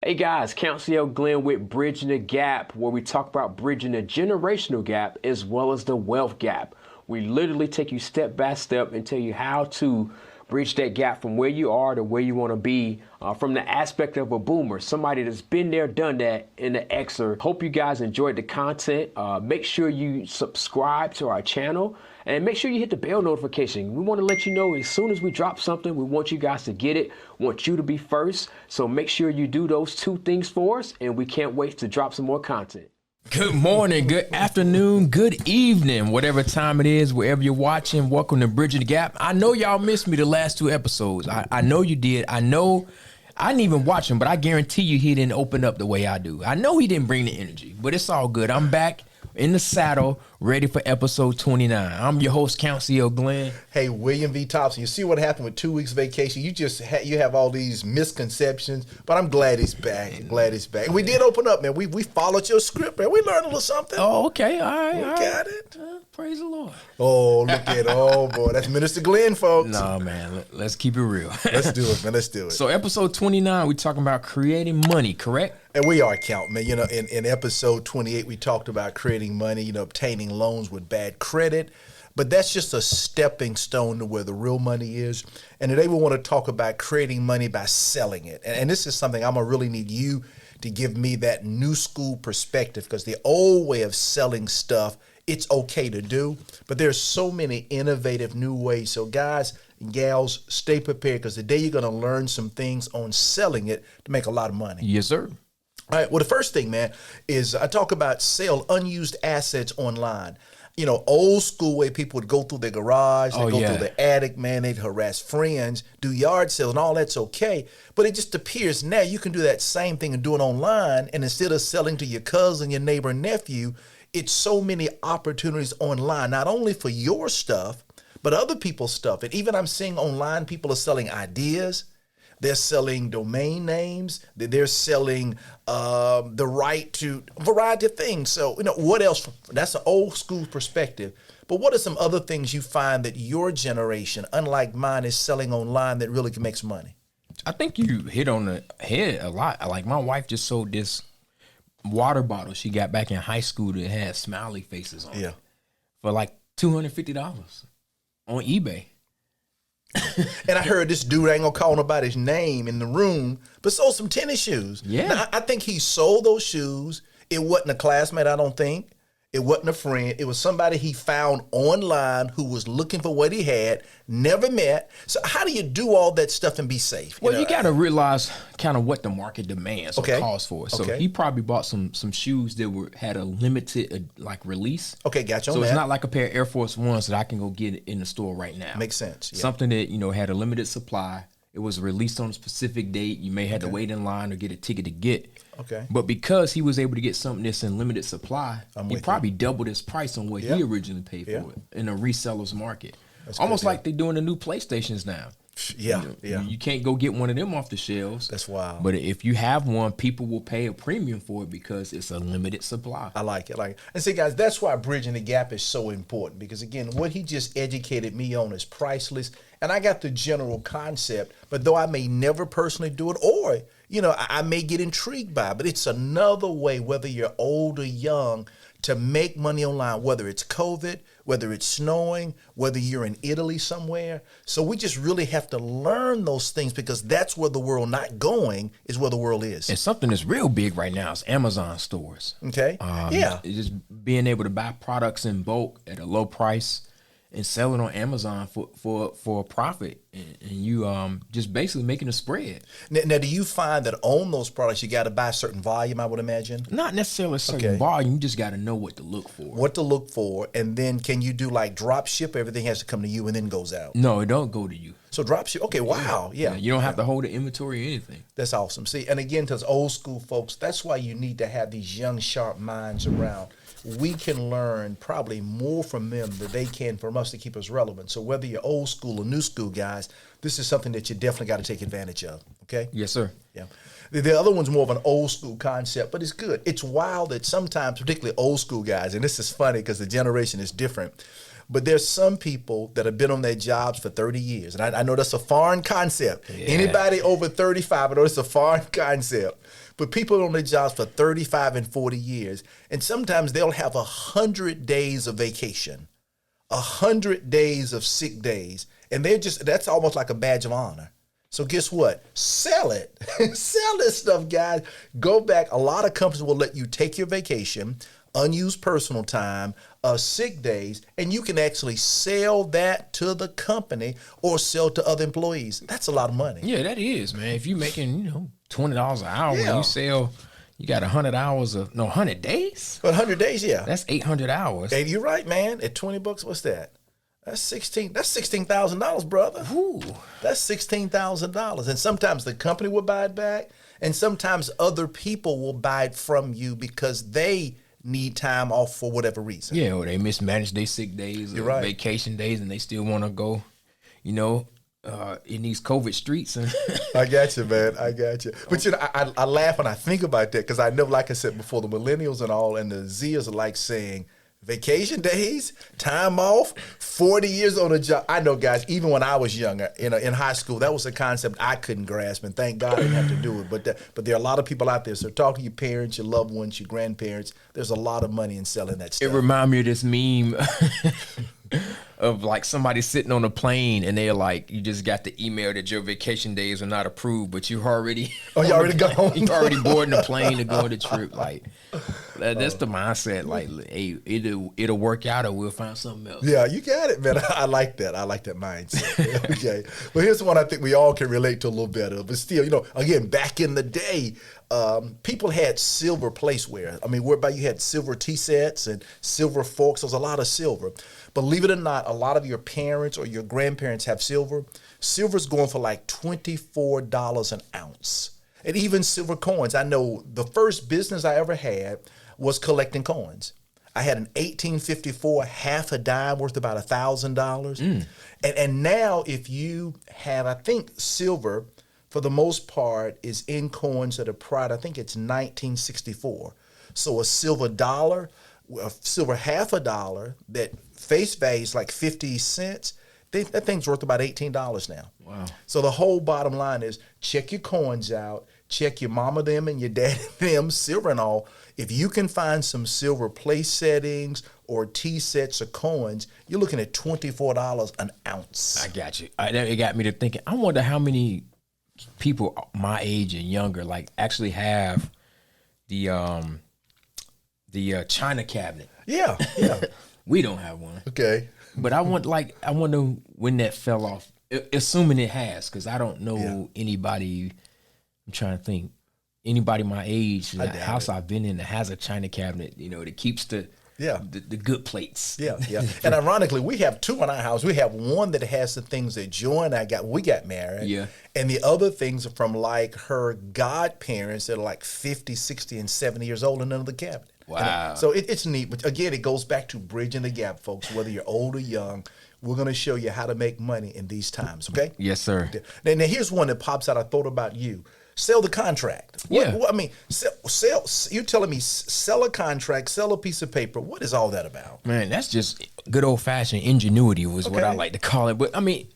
Hey guys, Council Glenn with Bridging the Gap, where we talk about bridging the generational gap as well as the wealth gap. We literally take you step by step and tell you how to bridge that gap from where you are to where you want to be from the aspect of a boomer, somebody that's been there, done that in the Xer. Hope you guys enjoyed the content. Make sure you subscribe to our channel and make sure you hit the bell notification. We want to let you know as soon as we drop something, we want you guys to get it, want you to be first. So make sure you do those two things for us, and we can't wait to drop some more content. Good morning, good afternoon, good evening, whatever time it is, wherever you're watching. Welcome to Bridging the Gap. I know y'all missed me the last two episodes. I know you did. I know I didn't even watch him, but I guarantee you he didn't open up the way I do. I know he didn't bring the energy, but it's all good. I'm back in the saddle, ready for episode 29. I'm your host, Council Glenn. Hey, William V. Thompson, you see what happened with 2 weeks vacation? You just you have all these misconceptions, but I'm glad he's back. Glad he's back. And we did open up, man. We followed your script, man. We learned a little something. Oh, okay. All right. We got it. Praise the Lord. Oh, look at oh boy, that's Minister Glenn, folks. No, man. Let's keep it real. Let's do it, man. Let's do it. So episode 29, we're talking about creating money, correct? And we are, Count, man. You know, in episode 28, we talked about creating money, you know, obtaining loans with bad credit. But that's just a stepping stone to where the real money is. And today we want to talk about creating money by selling it. And this is something I'm going to really need you to give me that new school perspective, because the old way of selling stuff, it's okay to do. But there's so many innovative new ways. So guys and gals, stay prepared, because today you're going to learn some things on selling it to make a lot of money. Yes, sir. All right. Well, the first thing, man, is I talk about sell unused assets online. You know, old school way people would go through their garage, they go through the attic, man, they'd harass friends, do yard sales, and all that's okay. But it just appears now you can do that same thing and do it online. And instead of selling to your cousin, your neighbor, nephew, it's so many opportunities online, not only for your stuff, but other people's stuff. And even I'm seeing online, people are selling ideas. They're selling domain names. They're selling the right to a variety of things. So, you know, what else? That's an old school perspective. But what are some other things you find that your generation, unlike mine, is selling online that really makes money? I think you hit on the head a lot. Like my wife just sold this water bottle she got back in high school that had smiley faces on it for like $250 on eBay. And I heard this dude, I ain't gonna call nobody's name, in the room, but sold some tennis shoes. Yeah. Now, I think he sold those shoes. It wasn't a classmate, I don't think. It wasn't a friend. It was somebody he found online who was looking for what he had, never met. So how do you do all that stuff and be safe? Well, you got to realize kind of what the market demands or calls for. So he probably bought some shoes that had a limited like release. Okay, gotcha. So it's not like a pair of Air Force Ones that I can go get in the store right now. Makes sense. Yeah. Something that, you know, had a limited supply. It was released on a specific date. You may have to wait in line or get a ticket to get. Okay. But because he was able to get something that's in limited supply, he probably doubled his price on what he originally paid for it in a reseller's market. That's almost like they're doing the new PlayStations now. Yeah, You can't go get one of them off the shelves. That's wild. But if you have one, people will pay a premium for it because it's a limited supply. I like it. And see, guys, that's why bridging the gap is so important, because, again, what he just educated me on is priceless. And I got the general concept, but though I may never personally do it, or, you know, I may get intrigued by it, but it's another way, whether you're old or young, to make money online, whether it's COVID, whether it's snowing, whether you're in Italy somewhere. So we just really have to learn those things, because that's where the world not going is where the world is. And something that's real big right now is Amazon stores. Okay. It's just being able to buy products in bulk at a low price and sell it on Amazon for a profit, and you just basically making a spread. Now, do you find that on those products you got to buy a certain volume, I would imagine? Not necessarily a certain volume. You just got to know what to look for. What to look for, and then can you do like drop ship? Everything has to come to you and then goes out. No, it don't go to you. So drop ship. Okay, wow, yeah. You don't have to hold the inventory or anything. That's awesome. See, and again, to us old school folks, that's why you need to have these young, sharp minds around. We can learn probably more from them than they can from us to keep us relevant. So whether you're old school or new school guys, this is something that you definitely got to take advantage of. Okay? Yes, sir. Yeah. The other one's more of an old school concept, but it's good. It's wild that sometimes, particularly old school guys, and this is funny because the generation is different, But there's some people that have been on their jobs for 30 years. And I know that's a foreign concept. Yeah. Anybody over 35, I know it's a foreign concept. But people on their jobs for 35 and 40 years. And sometimes they'll have 100 days of vacation, 100 days of sick days. And that's almost like a badge of honor. So guess what? Sell it. Sell this stuff, guys. Go back. A lot of companies will let you take your vacation, unused personal time, sick days, and you can actually sell that to the company or sell to other employees. That's a lot of money. Yeah, that is, man. If you're making, $20 an hour, Yeah. when you sell, you got 100 days? But 100 days, yeah. That's 800 hours. And you're right, man. At $20, what's that? That's $16,000, brother. Ooh. That's $16,000. And sometimes the company will buy it back, and sometimes other people will buy it from you because they need time off for whatever reason. Yeah, or they mismanage their sick days or right. vacation days, and they still want to go, in these COVID streets. And I got you, man. I got you. But I laugh when I think about that because I know, like I said before, the millennials and all, and the Zers are like saying, vacation days, time off, 40 years on a job. I know, guys, even when I was younger, in high school, that was a concept I couldn't grasp, and thank God I didn't have to do it. But there are a lot of people out there, so talk to your parents, your loved ones, your grandparents. There's a lot of money in selling that stuff. it reminds me of this meme of like somebody sitting on a plane and they're like, you just got the email that your vacation days are not approved, but you already you already gone. you already boarding the plane to go on the trip. Like that's the mindset. Like, hey, it'll work out or we'll find something else. Yeah, you got it, man. I like that. I like that mindset. Okay. Well, here's one I think we all can relate to a little better. But still, again, back in the day, people had silver placeware. I mean, whereby you had silver tea sets and silver forks. There was a lot of silver. Believe it or not, a lot of your parents or your grandparents have silver. Silver's going for like $24 an ounce. And even silver coins. I know the first business I ever had was collecting coins. I had an 1854 half a dime worth about $1,000. And now if you have, I think silver for the most part is in coins that are prior, I think it's 1964. So a silver dollar, a silver half a dollar that face value is like 50 cents. That thing's worth about $18 now. Wow. So the whole bottom line is check your coins out, check your mama them and your daddy them, silver and all. If you can find some silver place settings or tea sets or coins, you're looking at $24 an ounce. I got you. It got me to thinking, I wonder how many people my age and younger like actually have the China cabinet. Yeah. We don't have one. Okay. But I wonder when that fell off, assuming it has, because I don't know anybody. I'm trying to think. Anybody my age, the house I've been in that has a China cabinet, that keeps the good plates. Yeah. And ironically, we have two in our house. We have one that has the things that Joy and I got when we got married. Yeah. And the other things are from like her godparents that are like 50, 60, and 70 years old in another cabinet. Wow. So it's neat. But again, it goes back to bridging the gap, folks. Whether you're old or young, we're going to show you how to make money in these times, okay? Yes, sir. Now here's one that pops out. I thought about you. Sell the contract. I mean, sell. You're telling me sell a contract, sell a piece of paper. What is all that about? Man, that's just good old fashioned ingenuity was what I like to call it. But I mean,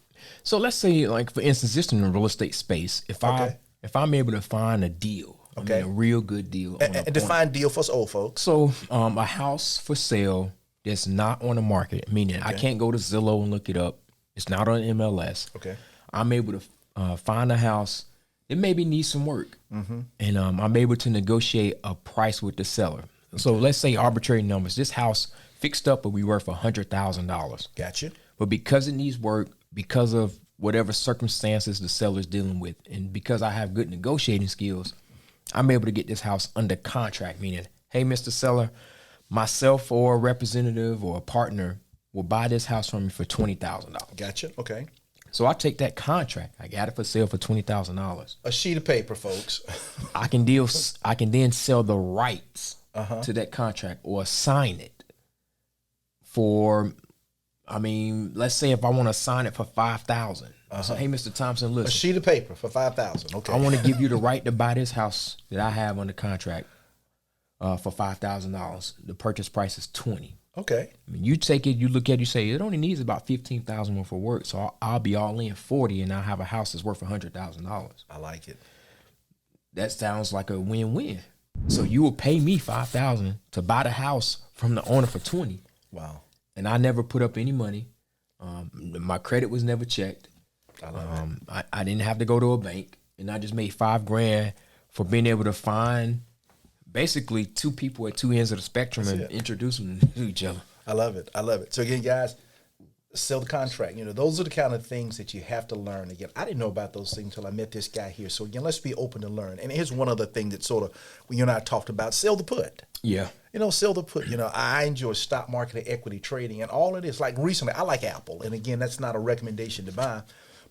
so let's say, like for instance, just in the real estate space, if I'm able to find a deal, a real good deal, and define deal for us old folks. So a house for sale that's not on the market, meaning I can't go to Zillow and look it up. It's not on MLS. Okay, I'm able to find a house. It maybe needs some work, and I'm able to negotiate a price with the seller. So let's say arbitrary numbers. This house fixed up will be worth $100,000. Gotcha. But because it needs work, because of whatever circumstances the seller's dealing with, and because I have good negotiating skills, I'm able to get this house under contract. Meaning, hey, Mr. Seller, myself or a representative or a partner will buy this house from me for $20,000. Gotcha. Okay. So I take that contract. I got it for sale for $20,000. A sheet of paper, folks. I can then sell the rights to that contract or sign it for. I mean, let's say if I want to sign it for $5,000. So, hey, Mr. Thompson, listen. A sheet of paper for $5,000. Okay. I want to give you the right to buy this house that I have under contract for $5,000. The purchase price is $20,000. Okay. I mean, you take it, you look at it, you say it only needs about 15,000 worth of work, so I'll be all in 40, and I'll have a house that's worth $100,000. I like it. That sounds like a win-win. So you will pay me $5,000 to buy the house from the owner for 20. Wow. And I never put up any money. My credit was never checked. I love it. I didn't have to go to a bank, and I just made $5,000 for being able to find basically two people at two ends of the spectrum and introduce them to each other. I love it. I love it. So again, guys, sell the contract. You know, those are the kind of things that you have to learn. Again, I didn't know about those things until I met this guy here. So again, let's be open to learn. And here's one other thing that sort of, when you and I talked about, sell the put. Yeah. You know, sell the put. You know, I enjoy stock market and equity trading, and all it is. Like recently, I like Apple. And again, that's not a recommendation to buy.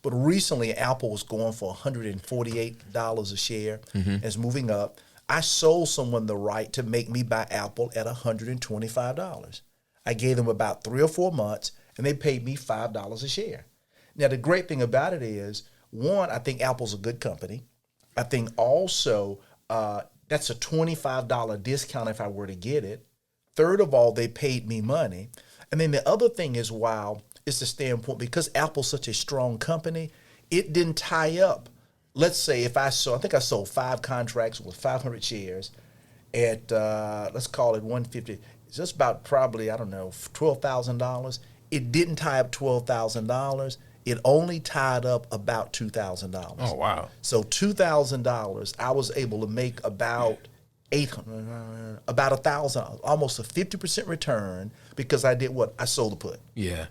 But recently, Apple was going for $148 a share. It's moving up. I sold someone the right to make me buy Apple at $125. I gave them about 3 or 4 months, and they paid me $5 a share. Now, the great thing about it is, one, I think Apple's a good company. I think also that's a $25 discount if I were to get it. Third of all, they paid me money. And then the other thing is, wow, it's the standpoint, because Apple's such a strong company, it didn't tie up. Let's say if I think I sold 5 contracts with 500 shares at, let's call it 150. It's just about probably, I don't know, $12,000. It didn't tie up $12,000. It only tied up about $2,000. Oh, wow. So $2,000, I was able to make about $1,000, almost a 50% return, because I did what? I sold the put. Yeah.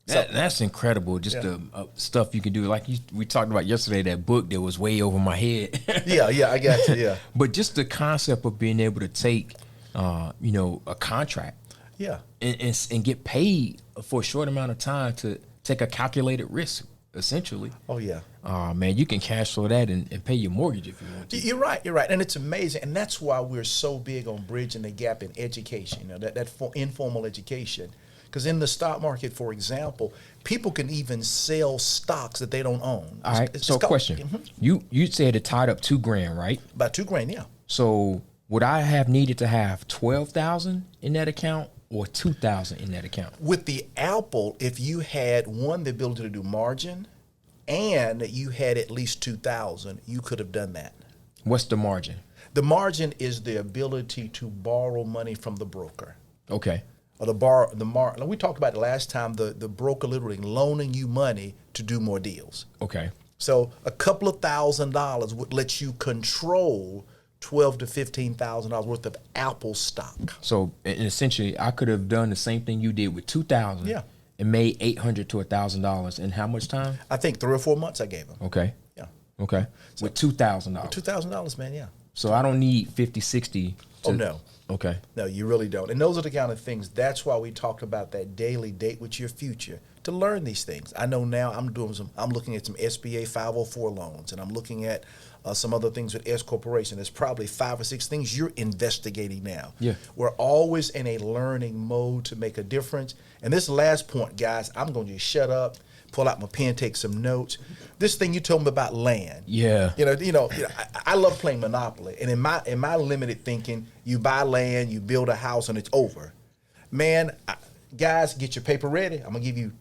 That's incredible. Just the stuff you can do. Like we talked about yesterday, that book that was way over my head. yeah, I got you, yeah. But just the concept of being able to take, a contract, and get paid for a short amount of time to take a calculated risk, essentially. Oh, yeah. Man, you can cash flow that and pay your mortgage if you want to. You're right. And it's amazing. And that's why we're so big on bridging the gap in education, that informal education. Because in the stock market, for example, people can even sell stocks that they don't own. All right. So question. You said it tied up $2,000, right? About $2,000, yeah. So would I have needed to have 12,000 in that account or 2,000 in that account? With the Apple, if you had, one, the ability to do margin, and you had at least 2,000, you could have done that. What's the margin? The margin is the ability to borrow money from the broker. Okay. Or we talked about it last time, the broker literally loaning you money to do more deals. Okay. So a couple of $1,000s would let you control $12,000 to $15,000 worth of Apple stock. So essentially, I could have done the same thing you did with 2,000. Yeah. And made $800 to $1,000 in how much time? I think 3 or 4 months I gave them. Okay. Yeah. Okay. So, with $2,000. $2,000, man. Yeah. So I don't need 50, 60. Oh, no. Okay. No, you really don't. And those are the kind of things. That's why we talked about that daily date with your future, to learn these things. I know now I'm looking at some SBA 504 loans, and I'm looking at some other things with S Corporation. There's probably 5 or 6 things you're investigating now. Yeah. We're always in a learning mode to make a difference. And this last point, guys, I'm going to just shut up, pull out my pen, take some notes. This thing you told me about land. Yeah. I love playing Monopoly. And in my limited thinking, you buy land, you build a house, and it's over. Man, guys, get your paper ready. I'm going to give you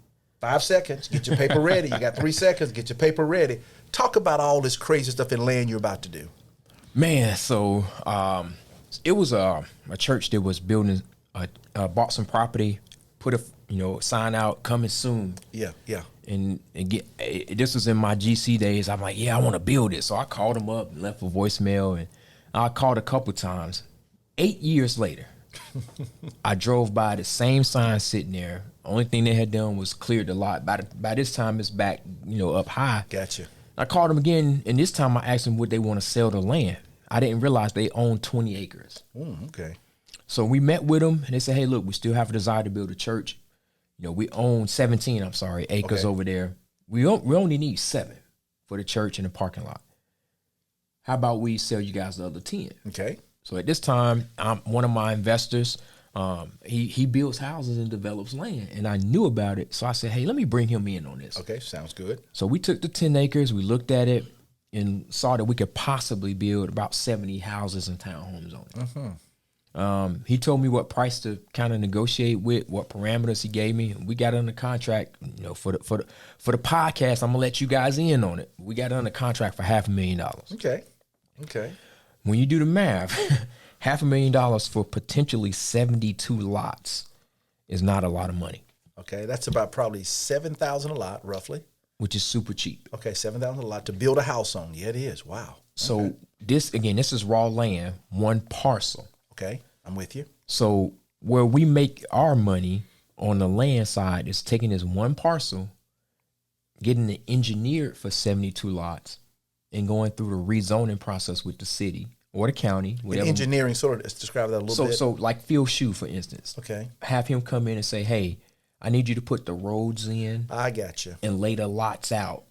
5 seconds. Get your paper ready. You got 3 seconds. Get your paper ready. Talk about all this crazy stuff in land you're about to do. Man, so it was a church that was building, bought some property, put a sign out, coming soon. Yeah. And this was in my GC days. I'm like, yeah, I want to build it. So I called them up and left a voicemail, and I called a couple times. 8 years later, I drove by the same sign sitting there. Only thing they had done was cleared the lot. By this time, it's back, up high. Gotcha. I called them again, and this time I asked them would they want to sell the land. I didn't realize they owned 20 acres. Okay. So we met with them, and they said, hey, look, we still have a desire to build a church. We own 17 acres over there. We only need 7 for the church and the parking lot. How about we sell you guys the other 10? Okay. So at this time, one of my investors, he builds houses and develops land, and I knew about it. So I said, hey, let me bring him in on this. Okay, sounds good. So we took the 10 acres, we looked at it, and saw that we could possibly build about 70 houses and townhomes on it. He told me what price to kind of negotiate with, what parameters he gave me. We got under contract, for the podcast. I'm gonna let you guys in on it. We got under contract for $500,000. Okay. When you do the math, $500,000 for potentially 72 lots is not a lot of money. Okay, that's about probably $7,000 a lot, roughly. Which is super cheap. Okay, $7,000 a lot to build a house on. Yeah, it is. Wow. So this is raw land, one parcel. Okay, I'm with you. So where we make our money on the land side is taking this one parcel, getting it engineered for 72 lots, and going through the rezoning process with the city or the county. And engineering, sort of describe that a little bit. So like Phil Shue, for instance. Okay. Have him come in and say, hey, I need you to put the roads in. I got you. And lay the lots out.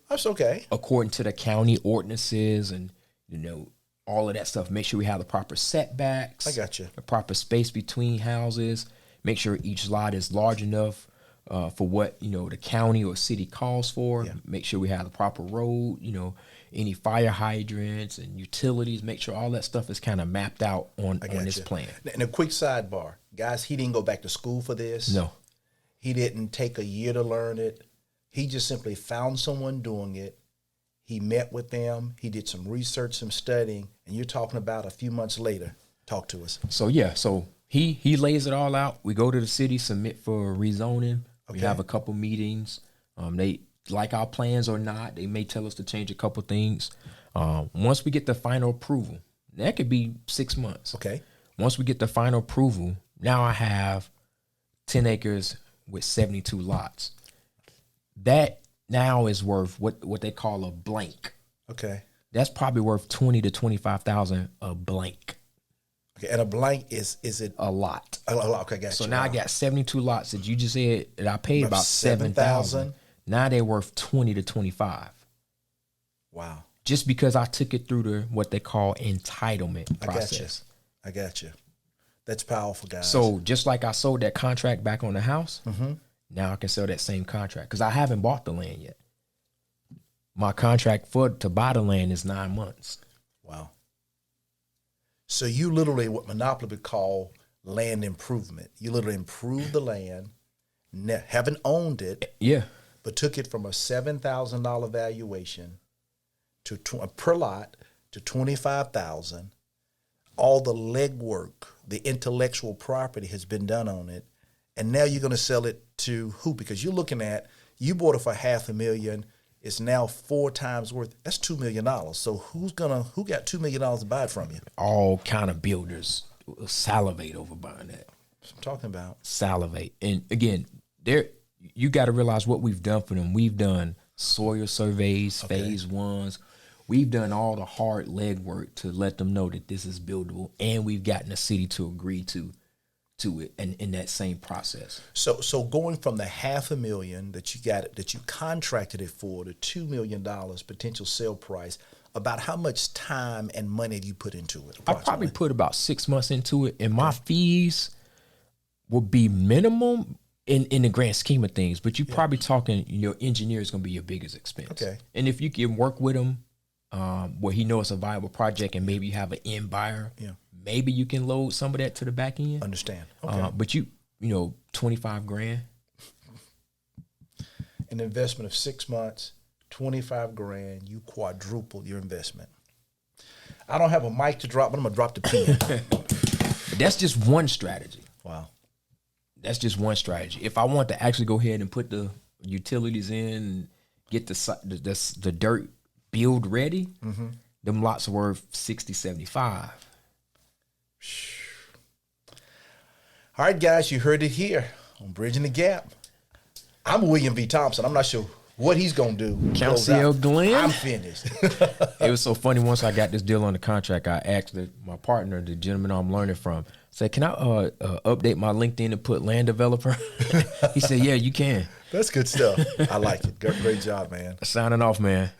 That's okay. According to the county ordinances and, all of that stuff. Make sure we have the proper setbacks. I got you. The proper space between houses. Make sure each lot is large enough for what, the county or city calls for. Yeah. Make sure we have the proper road, any fire hydrants and utilities. Make sure all that stuff is kind of mapped out on this plan. And a quick sidebar. Guys, he didn't go back to school for this. No. He didn't take a year to learn it. He just simply found someone doing it. He met with them. He did some research, some studying, and you're talking about a few months later. Talk to us. So he lays it all out. We go to the city, submit for rezoning. We have a couple meetings. They like our plans or not. They may tell us to change a couple things. Once we get the final approval, that could be 6 months. Okay. Once we get the final approval, now I have 10 acres with 72 lots. That now is worth what they call a blank. Okay. That's probably worth 20 to 25,000 a blank. Okay, and a blank is it a lot? A lot. Okay, got so you. now I got 72 lots that you just said that I paid about 7,000. Now they're worth 20 to 25. Wow. Just because I took it through what they call entitlement process. I got you. That's powerful, guys. So just like I sold that contract back on the house, now I can sell that same contract because I haven't bought the land yet. My contract to buy the land is 9 months. Wow. So you literally, what Monopoly would call land improvement. You literally improved the land, haven't owned it, but took it from a $7,000 valuation to per lot to $25,000. All the legwork, the intellectual property has been done on it, and now you're going to sell it to who? Because you're looking at, you bought it for $500,000. It's now 4 times worth. That's $2 million. So who got $2 million to buy it from you? All kind of builders salivate over buying that. That's what I'm talking about. Salivate. And again, you got to realize what we've done for them. We've done soil surveys, phase ones. We've done all the hard legwork to let them know that this is buildable, and we've gotten the city to agree to it, and in that same process. So going from the $500,000 that you contracted it for to $2 million potential sale price, about how much time and money do you put into it? I probably put about 6 months into it, and my fees will be minimum in the grand scheme of things. But you're probably talking your engineer is going to be your biggest expense. Okay. And if you can work with him, where he knows it's a viable project, and maybe you have an end buyer. Yeah. Maybe you can load some of that to the back end. Understand. Okay. But you know, $25,000. An investment of 6 months, $25,000, you quadruple your investment. I don't have a mic to drop, but I'm gonna drop the pen. That's just one strategy. Wow. That's just one strategy. If I want to actually go ahead and put the utilities in and get the dirt build ready, them lots are worth 60, 75. All right, guys, you heard it here on Bridging the Gap. I'm William V. Thompson. I'm not sure what he's going to do. Council Glenn. I'm finished. It was so funny. Once I got this deal on the contract, I asked my partner, the gentleman I'm learning from, said, can I update my LinkedIn and put land developer? He said, yeah, you can. That's good stuff. I like it. Great job, man. Signing off, man.